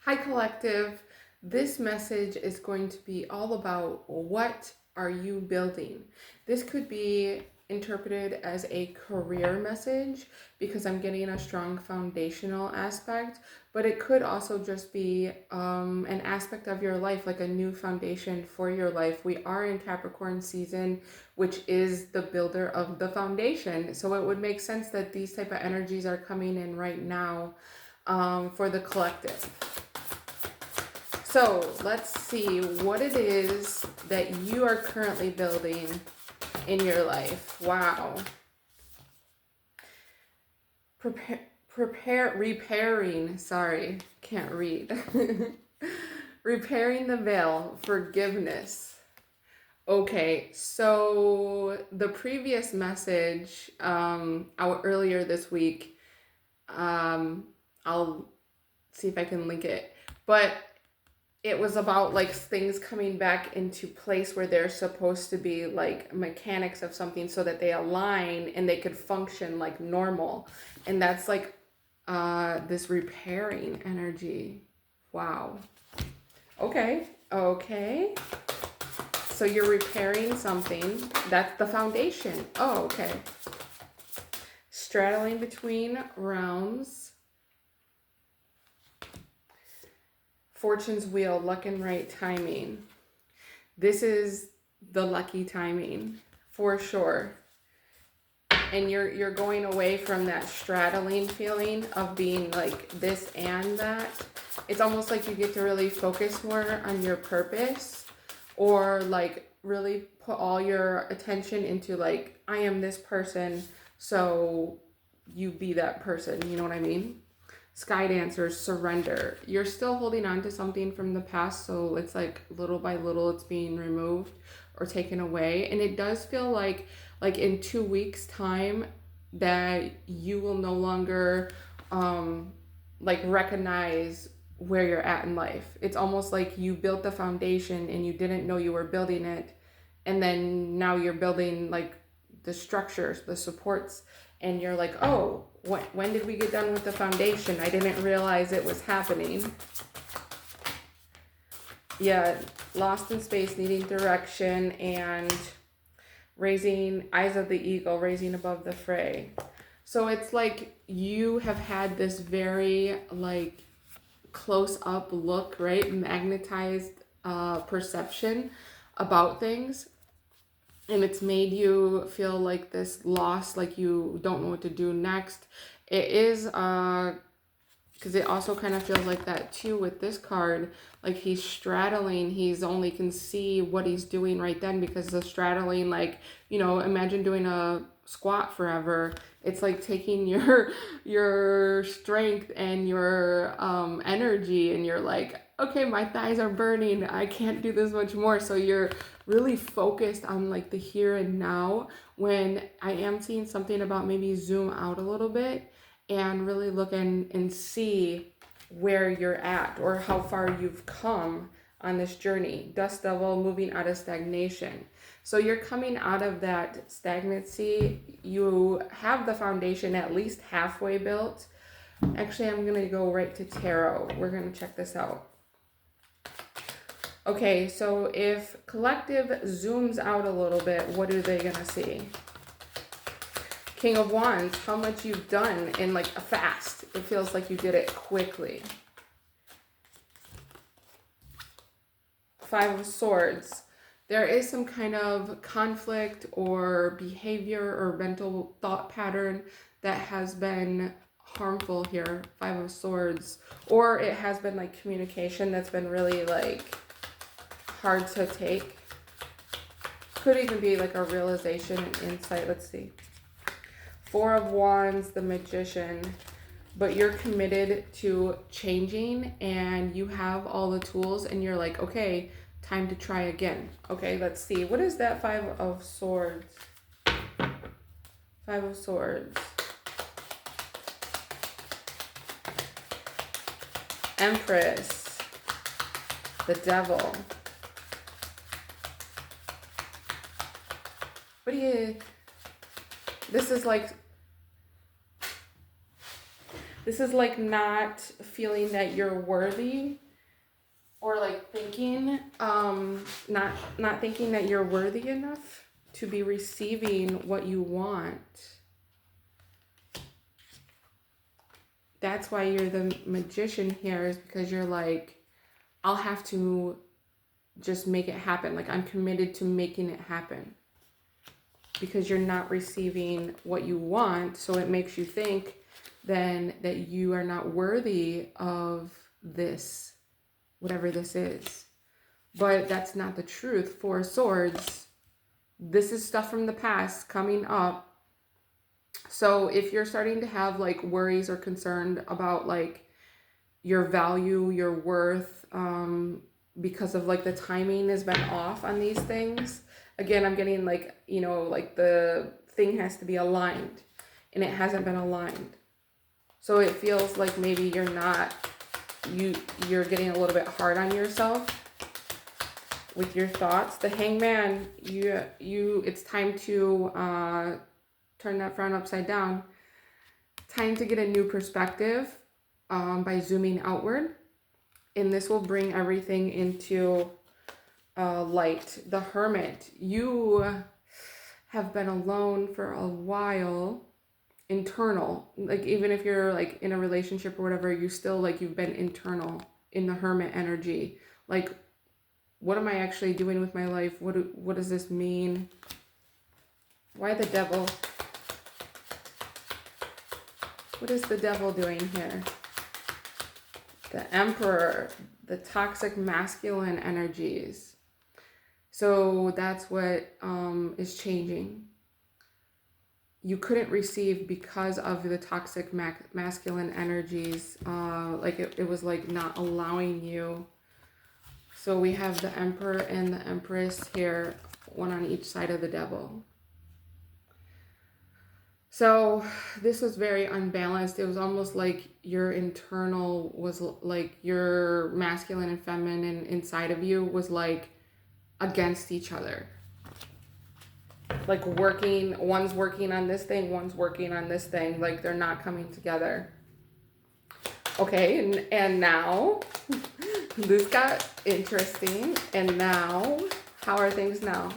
Hi, Collective. This message is going to be all about what are you building? This could be interpreted as a career message because I'm getting a strong foundational aspect, but it could also just be an aspect of your life, like a new foundation for your life. We are in Capricorn season, which is the builder of the foundation. So it would make sense that these type of energies are coming in right now for the collective. So let's see what it is that you are currently building in your life. Wow. Repairing, sorry, can't read. Repairing the veil, forgiveness. Okay, so the previous message out earlier this week, I'll see if I can link it, but it was about like things coming back into place where they're supposed to be, like mechanics of something so that they align and they could function like normal. And that's like this repairing energy. Wow. Okay. Okay. So you're repairing something. That's the foundation. Oh, okay. Straddling between realms. Fortune's wheel, luck and right timing. This is the lucky timing for sure. And you're going away from that straddling feeling of being like this and that. It's almost like you get to really focus more on your purpose, or like really put all your attention into like, I am this person, so you be that person, you know what I mean? Sky dancers, surrender. You're still holding on to something from the past, so it's like little by little it's being removed or taken away. And it does feel like in 2 weeks time that you will no longer like recognize where you're at in life. It's almost like you built the foundation and you didn't know you were building it, and then now you're building like the structures, the supports, and you're like, oh, when did we get done with the foundation? I didn't realize it was happening. Yeah, lost in space, needing direction, and raising eyes of the eagle, raising above the fray. So it's like you have had this very like close up look, right? Magnetized perception about things. And it's made you feel like this loss, like you don't know what to do next. It is because it also kind of feels like that too with this card. Like he's straddling, he's only can see what he's doing right then, because the straddling, like, you know, imagine doing a squat forever. It's like taking your strength and your energy, and you're like, okay, my thighs are burning, I can't do this much more. So you're really focused on like the here and now, when I am seeing something about maybe zoom out a little bit and really look and see where you're at or how far you've come on this journey. Dust devil, moving out of stagnation. So you're coming out of that stagnancy. You have the foundation at least halfway built. Actually, I'm going to go right to tarot. We're going to check this out. Okay, so if collective zooms out a little bit, what are they going to see? King of Wands, how much you've done in like a fast. It feels like you did it quickly. Five of Swords. There is some kind of conflict or behavior or mental thought pattern that has been harmful here. Five of Swords. Or it has been like communication that's been really like hard to take. Could even be like a realization and insight. Let's see. Four of Wands, the Magician. But you're committed to changing and you have all the tools and you're like, okay, time to try again. Okay, let's see. What is that Five of Swords? Five of Swords. Empress. The Devil. What do you... This is like not feeling that you're worthy, or like thinking, not thinking that you're worthy enough to be receiving what you want. That's why you're the magician here, is because you're like, I'll have to just make it happen. Like, I'm committed to making it happen. Because you're not receiving what you want, so it makes you think then that you are not worthy of this, whatever this is. But that's not the truth. Four of Swords, this is stuff from the past coming up. So if you're starting to have like worries or concerned about like your value, your worth, because of like the timing has been off on these things, again, I'm getting like, you know, like the thing has to be aligned, and it hasn't been aligned. So it feels like maybe you're getting a little bit hard on yourself with your thoughts. The Hangman, it's time to turn that frown upside down. Time to get a new perspective by zooming outward. And this will bring everything into light. The Hermit, you have been alone for a while. Internal, like even if you're like in a relationship or whatever, you still like you've been internal in the Hermit energy. Like, what am I actually doing with my life? What does this mean? Why the Devil? What is the Devil doing here? The Emperor, the toxic masculine energies. So that's what is changing. You couldn't receive because of the toxic masculine energies. Like it was like not allowing you. So we have the Emperor and the Empress here, one on each side of the Devil. So this was very unbalanced. It was almost like your internal was like your masculine and feminine inside of you was like against each other. Like working, one's working on this thing, one's working on this thing. Like they're not coming together. Okay, and now this got interesting. And now, how are things now?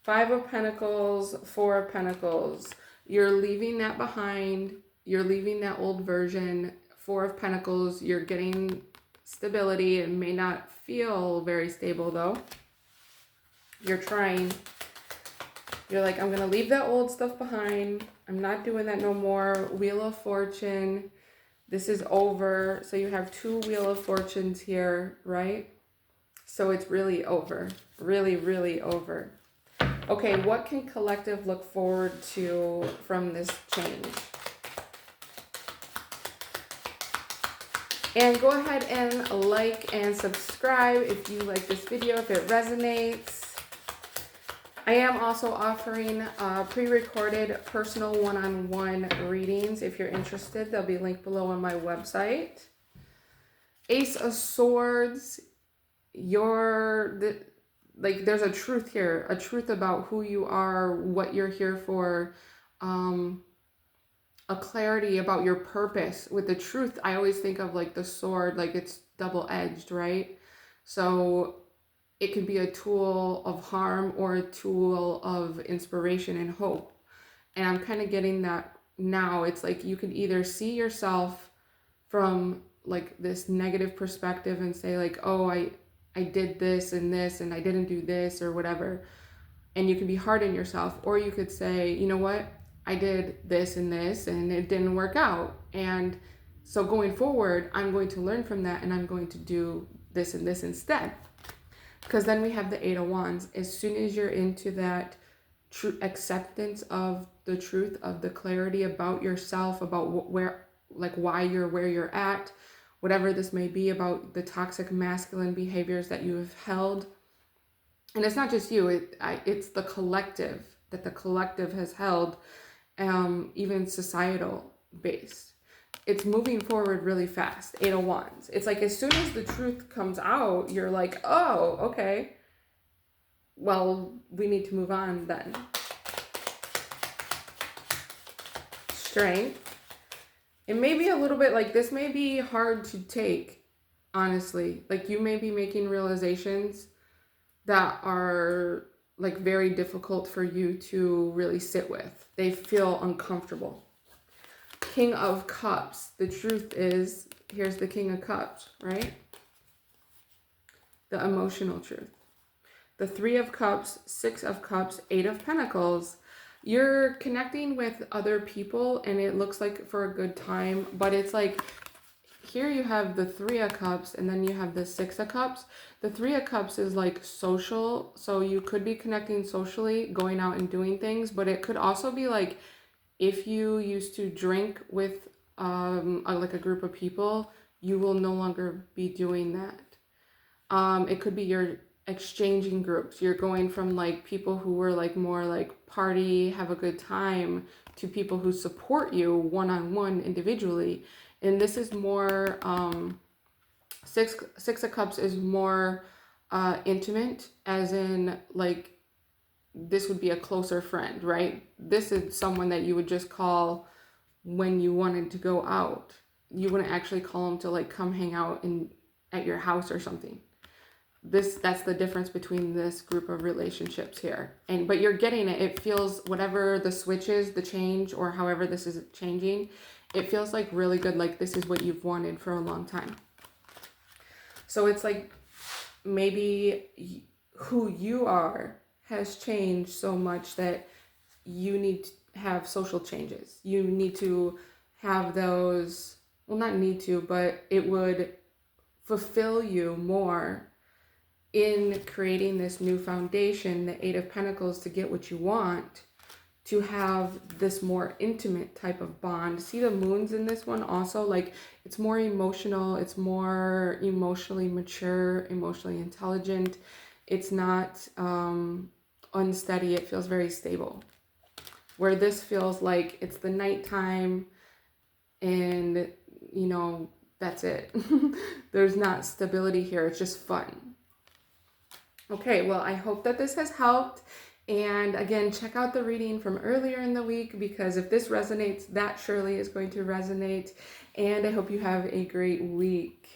Five of Pentacles, Four of Pentacles. You're leaving that behind. You're leaving that old version. Four of Pentacles, you're getting stability. It may not feel very stable though. You're trying. You're like, I'm going to leave that old stuff behind. I'm not doing that no more. Wheel of Fortune. This is over. So you have two Wheel of Fortunes here, right? So it's really over. Really, really over. Okay, what can collective look forward to from this change? And go ahead and like and subscribe if you like this video, if it resonates. I am also offering pre-recorded personal one-on-one readings. If you're interested, they'll be linked below on my website. Ace of Swords, there's a truth here, a truth about who you are, what you're here for, a clarity about your purpose. With the truth, I always think of like the sword, like it's double-edged, right? So it could be a tool of harm or a tool of inspiration and hope. And I'm kind of getting that now. It's like you can either see yourself from like this negative perspective and say like, oh, I did this and I didn't do this or whatever. And you can be hard on yourself. Or you could say, you know what? I did this and it didn't work out. And so going forward, I'm going to learn from that and I'm going to do this and this instead. Because then we have the Eight of Wands. As soon as you're into that true acceptance of the truth, of the clarity about yourself, about where, like why you're where you're at, whatever this may be, about the toxic masculine behaviors that you have held. And it's not just you, it's the collective, that the collective has held, even societal based. It's moving forward really fast. Eight of Wands. It's like as soon as the truth comes out, you're like, oh, okay. Well, we need to move on then. Strength. It may be a little bit like this may be hard to take, honestly. Like you may be making realizations that are like very difficult for you to really sit with. They feel uncomfortable. King of Cups. The truth is, here's the King of Cups, right? The emotional truth. The Three of Cups, Six of Cups, Eight of Pentacles. You're connecting with other people and it looks like for a good time, but it's like here you have the Three of Cups and then you have the Six of Cups. The Three of Cups is like social, so you could be connecting socially, going out and doing things, but it could also be like if you used to drink with like a group of people, you will no longer be doing that. It could be you're exchanging groups. You're going from like people who were like more like party, have a good time, to people who support you one-on-one individually. And this is more Six of Cups is more intimate, as in like this would be a closer friend, right? This is someone that you would just call when you wanted to go out. You wouldn't actually call them to like come hang out at your house or something. That's the difference between this group of relationships here. But you're getting it. It feels, whatever the switch is, the change, or however this is changing, it feels like really good. Like this is what you've wanted for a long time. So it's like maybe who you are has changed so much that you need to have social changes. You need to have those, well, not need to, but it would fulfill you more in creating this new foundation, the Eight of Pentacles, to get what you want, to have this more intimate type of bond. See the moons in this one also, like it's more emotional, it's more emotionally mature, emotionally intelligent. It's not unsteady, it feels very stable. Where this feels like it's the nighttime and, you know, that's it. There's not stability here, it's just fun. Okay, well, I hope that this has helped. And again, check out the reading from earlier in the week, because if this resonates, that surely is going to resonate. And I hope you have a great week.